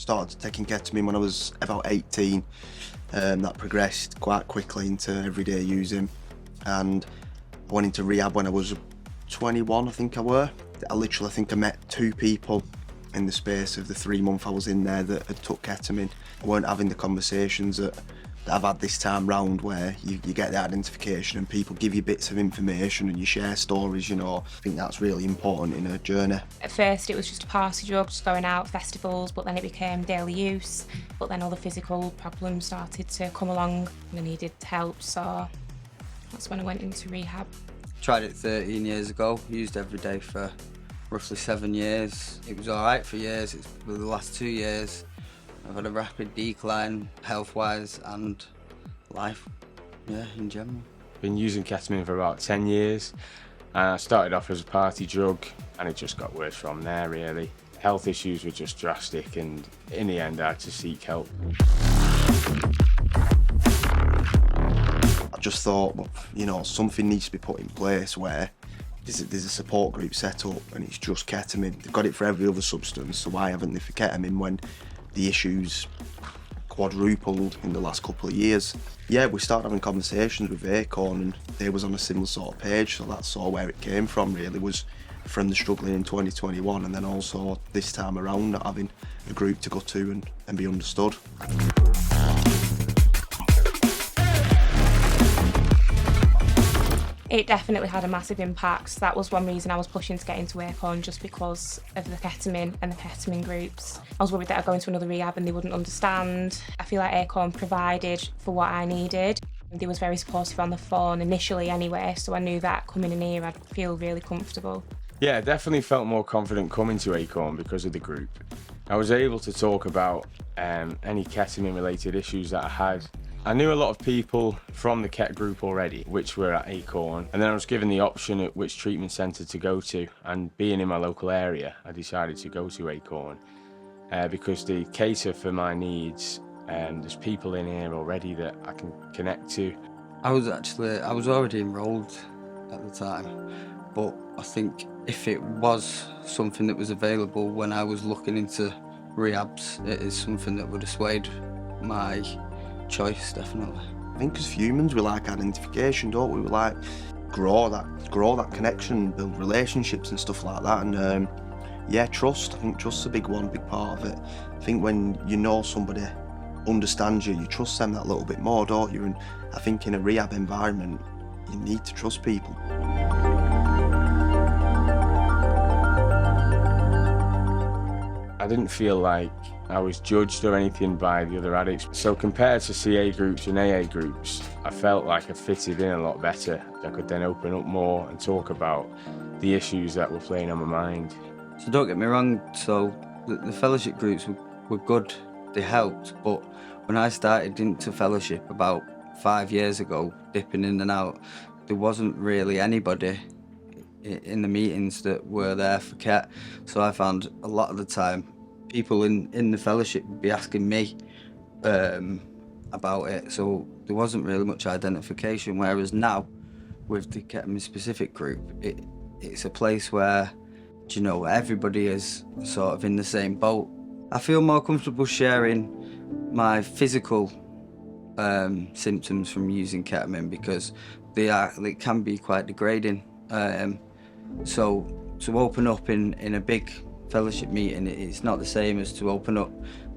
started taking ketamine when I was about 18. That progressed quite quickly into everyday using, and I went into rehab when I was 21, I think I were. I think I met 2 people in the space of the 3 month I was in there that had took ketamine. I weren't having the conversations that I've had this time round, where you get the identification and people give you bits of information and you share stories, I think that's really important in a journey. At first it was just a party drug, just going out, festivals, but then it became daily use. But then all the physical problems started to come along and I needed help, so that's when I went into rehab. Tried it 13 years ago, used every day for roughly 7 years. It was alright for years. It's the last 2 years I've had a rapid decline health-wise and life, in general. Been using ketamine for about 10 years. I started off as a party drug and it just got worse from there, really. Health issues were just drastic, and in the end I had to seek help. I just thought, something needs to be put in place where there's a support group set up and it's just ketamine. They've got it for every other substance, so why haven't they for ketamine when the issues quadrupled in the last couple of years? Yeah, we started having conversations with Acorn and they was on a similar sort of page, so that's all where it came from, really, was from the struggling in 2021, and then also this time around not having a group to go to and be understood. It definitely had a massive impact. That was one reason I was pushing to get into Acorn, just because of the ketamine and the ketamine groups. I was worried that I'd go into another rehab and they wouldn't understand. I feel like Acorn provided for what I needed. They was very supportive on the phone initially anyway, so I knew that coming in here I'd feel really comfortable. Yeah, I definitely felt more confident coming to Acorn because of the group. I was able to talk about any ketamine related issues that I had. I knew a lot of people from the KET group already, which were at Acorn, and then I was given the option at which treatment centre to go to, and being in my local area, I decided to go to Acorn because they cater for my needs. There's people in here already that I can connect to. I was already enrolled at the time, but I think if it was something that was available when I was looking into rehabs, it is something that would have swayed my choice, definitely. I think as humans we like identification, don't we? We like grow that connection, build relationships and stuff like that, and trust. I think trust's a big part of it. I think when you know somebody understands you, you trust them that little bit more, don't you? And I think in a rehab environment you need to trust people. I didn't feel like I was judged or anything by the other addicts. So compared to CA groups and AA groups, I felt like I fitted in a lot better. I could then open up more and talk about the issues that were playing on my mind. So don't get me wrong, so the fellowship groups were good, they helped, but when I started into fellowship about 5 years ago, dipping in and out, there wasn't really anybody in the meetings that were there for KET. So I found a lot of the time people in the fellowship would be asking me about it, so there wasn't really much identification, whereas now with the ketamine specific group, it's a place where, everybody is sort of in the same boat. I feel more comfortable sharing my physical symptoms from using ketamine because they can be quite degrading. So to open up in a big fellowship meeting, it's not the same as to open up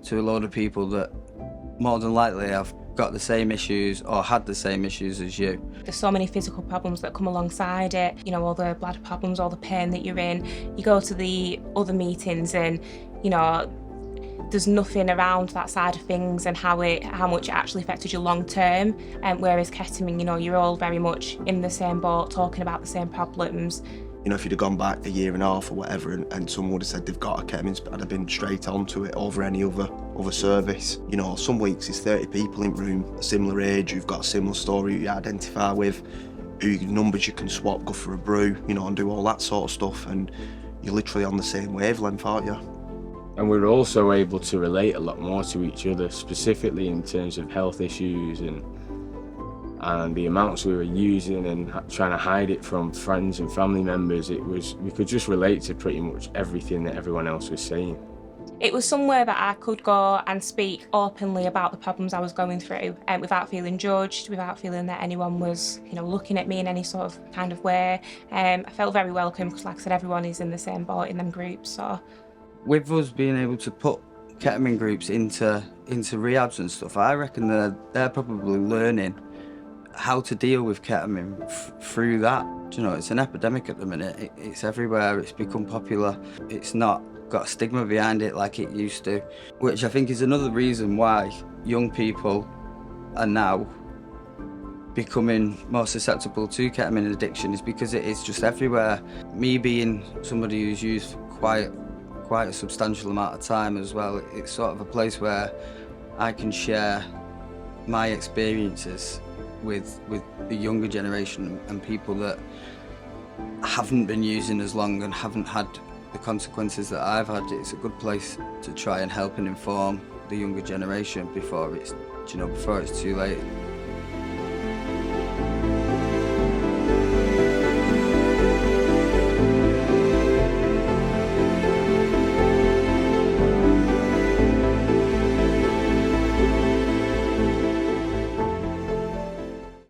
to a load of people that more than likely have got the same issues or had the same issues as you. There's so many physical problems that come alongside it, all the bladder problems, all the pain that you're in. You go to the other meetings and, there's nothing around that side of things and how much it actually affected you long term. Whereas ketamine, you're all very much in the same boat, talking about the same problems. If you'd have gone back a year and a half or whatever and someone would have said they've got a ketamine, I'd have been straight onto it over any other service. Some weeks it's 30 people in room, a similar age, who've got a similar story you identify with, who numbers you can swap, go for a brew, and do all that sort of stuff, and you're literally on the same wavelength, aren't you? And we were also able to relate a lot more to each other, specifically in terms of health issues and the amounts we were using and trying to hide it from friends and family members. We could just relate to pretty much everything that everyone else was saying. It was somewhere that I could go and speak openly about the problems I was going through, without feeling judged, without feeling that anyone was, looking at me in any sort of kind of way. I felt very welcome because, like I said, everyone is in the same boat in them groups. So, with us being able to put ketamine groups into rehabs and stuff, I reckon they're probably learning how to deal with ketamine through that. It's an epidemic at the minute. It's everywhere. It's become popular. It's not got a stigma behind it like it used to, which I think is another reason why young people are now becoming more susceptible to ketamine addiction, is because it is just everywhere. Me being somebody who's used quite a substantial amount of time as well, it's sort of a place where I can share my experiences with the younger generation and people that haven't been using as long and haven't had the consequences that I've had. It's a good place to try and help and inform the younger generation before it's too late.